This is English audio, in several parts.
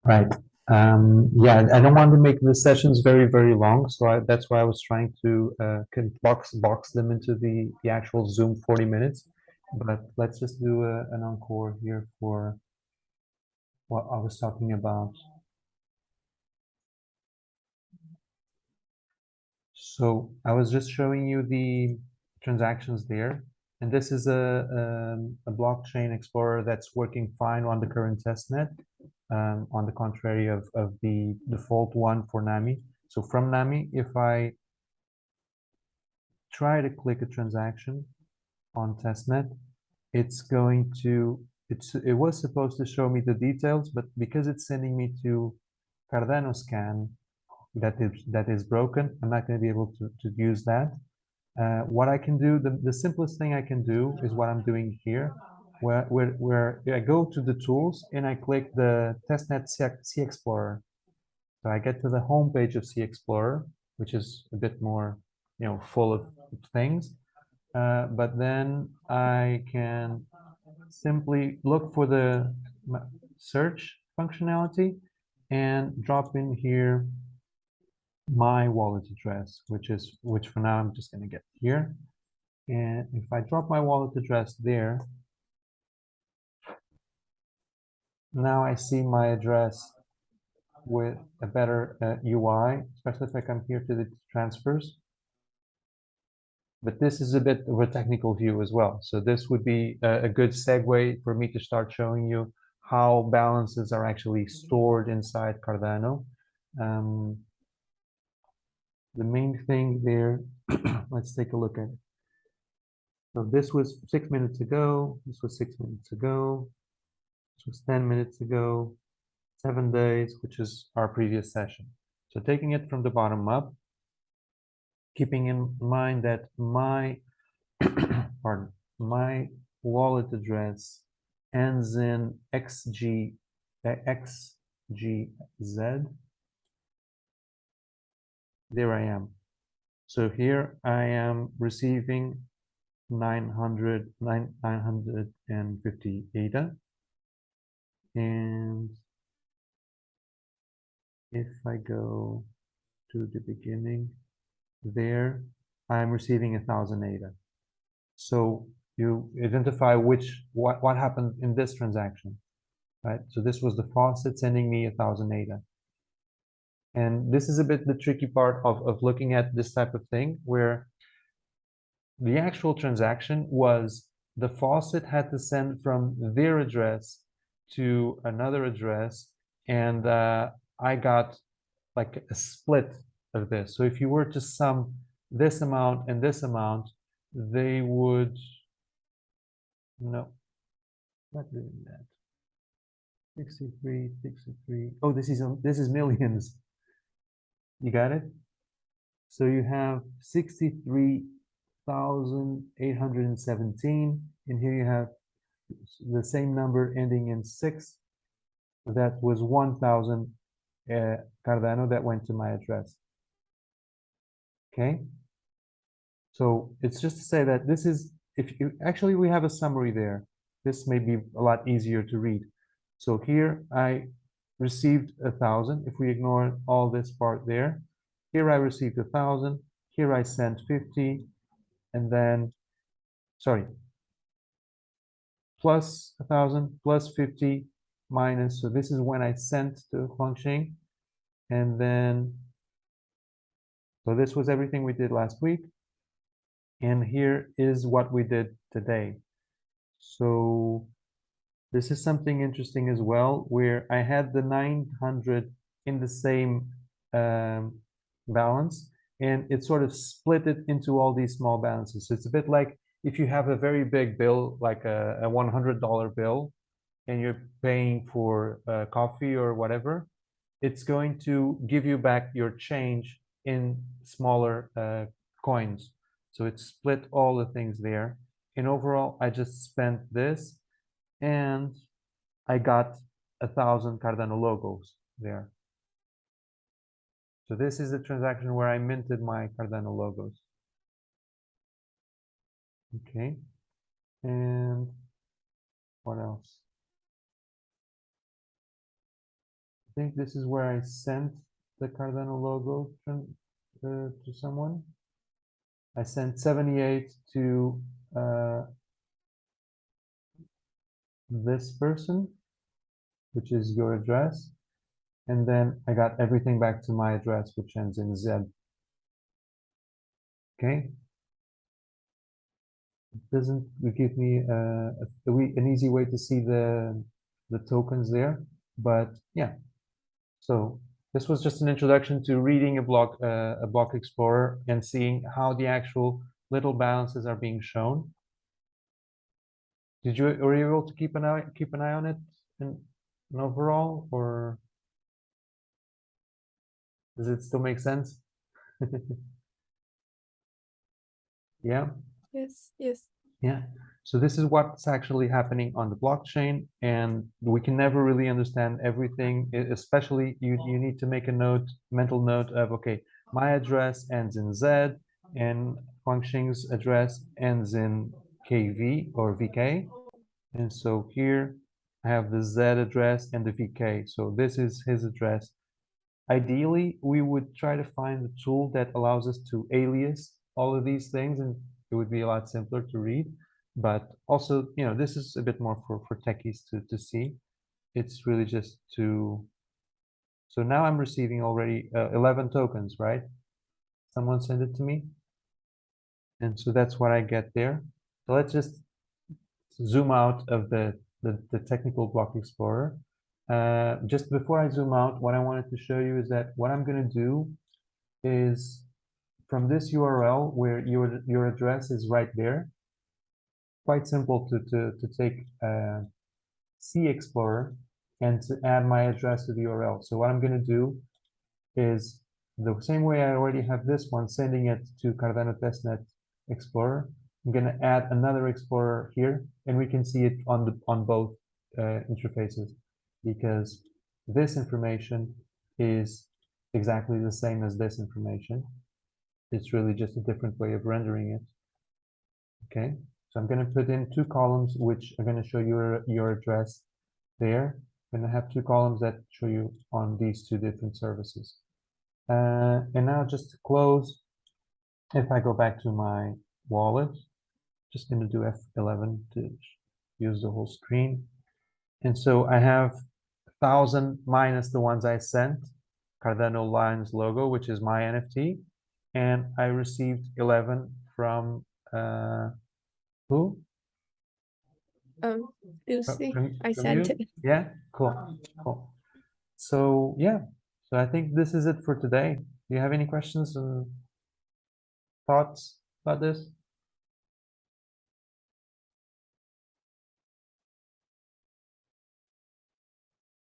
Right. Yeah, I don't want to make the sessions very long, so that's why I was trying to box them into the actual Zoom 40 minutes. But let's just do an encore here for what I was talking about. So I was just showing you the transactions there, and this is a blockchain explorer that's working fine on the current testnet, on the contrary of the default one for NAMI. So from NAMI, if I try to click a transaction on testnet, it's going to, it was supposed to show me the details, but because it's sending me to Cardano scan that is broken, I'm not going to be able to use that. What I can do, the simplest thing I can do is what I'm doing here, where I go to the tools and I click the testnet Cexplorer. So I get to the home page of Cexplorer, which is a bit more, full of things. But then I can simply look for the search functionality and drop in here my wallet address, which for now I'm just going to get here. And if I drop my wallet address there, now I see my address with a better UI, especially if I come here to the transfers. But this is a bit of a technical view as well. So this would be a good segue for me to start showing you how balances are actually stored inside Cardano. The main thing there, let's take a look at it. So this was 6 minutes ago. This was 6 minutes ago. This was 10 minutes ago. 7 days, which is our previous session. So taking it from the bottom up, keeping in mind that my pardon, my wallet address ends in XGZ. There I am. So here I am receiving 950 ADA. And if I go to the beginning, there I'm receiving 1,000 ADA. So you identify what happened in this transaction, right? So this was the faucet sending me 1,000 ADA. And this is a bit the tricky part of looking at this type of thing, where the actual transaction was the faucet had to send from their address to another address, and I got like a split of this. So if you were to sum this amount and this amount, they would, no, not doing that. 63, 63. Oh, this is millions. You got it? So you have 63,817, and here you have the same number ending in 6. That was 1,000 Cardano that went to my address. Okay? So it's just to say that this is, if you actually, we have a summary there. This may be a lot easier to read. So here I received 1,000. If we ignore all this part there, here I received 1,000. Here I sent 50, and then, sorry, plus 1,000 plus 50 minus. So this is when I sent to Huangxing, and then, so this was everything we did last week. And here is what we did today. So this is something interesting as well, where I had the 900 in the same balance, and it sort of split it into all these small balances. So it's a bit like if you have a very big bill, like a $100 bill, and you're paying for coffee or whatever, it's going to give you back your change in smaller coins. So it split all the things there. And overall, I just spent this, and I got 1,000 Cardano logos there. So this is the transaction where I minted my Cardano logos. Okay. And what else? think this is where I sent the Cardano logo to someone. I sent 78 to this person, which is your address. And then I got everything back to my address, which ends in Z. Okay. It doesn't give me an easy way to see the tokens there, but yeah. So this was just an introduction to reading a block explorer and seeing how the actual little balances are being shown. Were you able to keep an eye on it in overall, or does it still make sense? Yeah. Yes. Yes. Yeah. So this is what's actually happening on the blockchain, and we can never really understand everything. Especially you need to make a mental note of, okay, my address ends in Z and Huangxing's address ends in KV or VK. And so here I have the Z address and the VK. So this is his address. Ideally, we would try to find a tool that allows us to alias all of these things, and it would be a lot simpler to read. But also, you know, this is a bit more for techies to see. It's really just to... So now I'm receiving already 11 tokens, right? Someone sent it to me. And so that's what I get there. So let's just zoom out of the technical block explorer. Just before I zoom out, what I wanted to show you is that what I'm going to do is from this URL where your address is right there. Quite simple to take Cexplorer and to add my address to the URL. So what I'm going to do is the same way I already have this one, sending it to Cardano Testnet Explorer. I'm going to add another Explorer here, and we can see it on both interfaces, because this information is exactly the same as this information. It's really just a different way of rendering it. Okay, so I'm going to put in two columns which are going to show your address there. I'm going to have two columns that show you on these two different services. And now just to close, if I go back to my wallet, just going to do F11 to use the whole screen. And so I have 1,000 minus the ones I sent, Cardano Lions logo, which is my NFT. And I received 11 from who? Lucy. I From sent you? it. Yeah, cool. Cool. So yeah, so I think this is it for today. Do you have any questions and thoughts about this?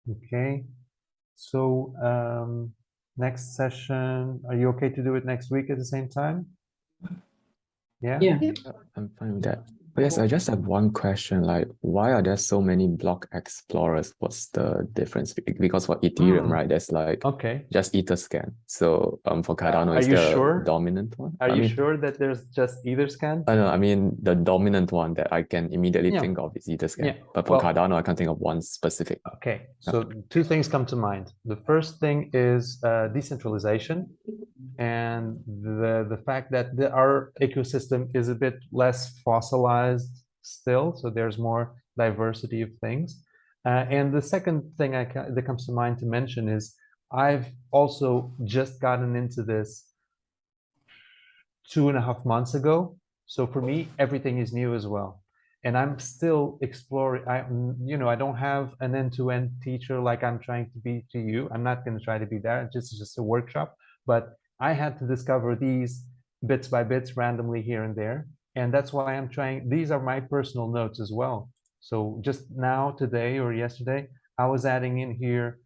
Okay. So next session, are you okay to do it next week at the same time? Yeah? Yeah. I'm fine with that. But yes, I just have one question, like why are there so many block explorers? What's the difference? Because for Ethereum, right, there's like Okay. just Etherscan. So for Cardano, Are is you the sure? dominant one? Are you sure that there's just Etherscan? No, I mean the dominant one that I can immediately think of is Etherscan. Yeah. But for Cardano, I can't think of one specific. Okay, so two things come to mind. The first thing is decentralization, and the fact that our ecosystem is a bit less fossilized still, so there's more diversity of things. And the second thing that comes to mind to mention is I've also just gotten into this 2.5 months ago. So for me, everything is new as well. And I'm still exploring. I don't have an end-to-end teacher like I'm trying to be to you. I'm not going to try to be there. It's just a workshop. But I had to discover these bits by bits randomly here and there. And that's why I'm trying. These are my personal notes as well. So just now, today or yesterday, I was adding in here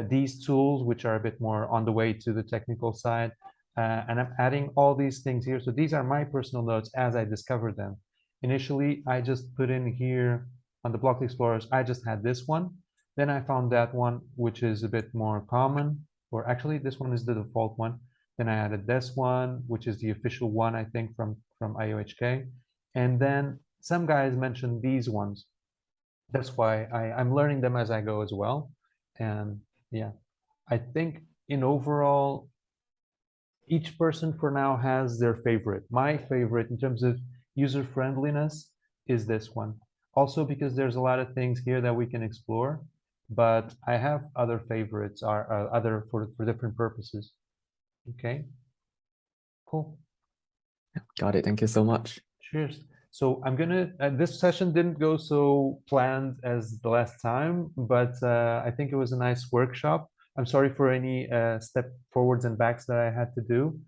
these tools, which are a bit more on the way to the technical side. And I'm adding all these things here. So these are my personal notes as I discovered them. Initially, I just put in here on the block explorers, I just had this one. Then I found that one, which is a bit more common, or actually this one is the default one. Then I added this one, which is the official one, I think, from IOHK. And then some guys mentioned these ones. That's why I'm learning them as I go as well. And yeah, I think in overall, each person for now has their favorite. My favorite in terms of user friendliness is this one. Also because there's a lot of things here that we can explore, but I have other favorites are other for different purposes. Okay, cool. Got it. Thank you so much. Cheers. So I'm gonna, this session didn't go so planned as the last time, but I think it was a nice workshop. I'm sorry for any step forwards and backs that I had to do.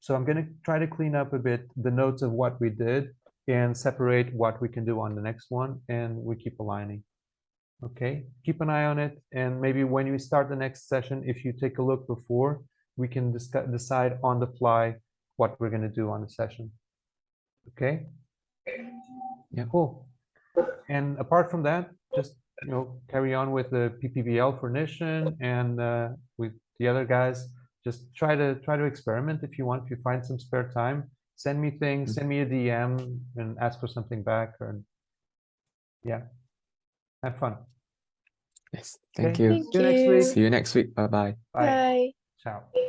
So I'm gonna try to clean up a bit the notes of what we did and separate what we can do on the next one, and we keep aligning. Okay, keep an eye on it, and maybe when we start the next session, if you take a look before, we can decide on the fly what we're gonna do on the session. Okay. Yeah. Cool. And apart from that, just carry on with the PPBL for Nishan, and with the other guys, just try to experiment if you want. If you find some spare time, send me things, send me a DM, and ask for something back. Or yeah, have fun. Yes. Thank Okay. you. Thank See you next you. week. See you next week. Bye-bye. Bye. Bye. Ciao.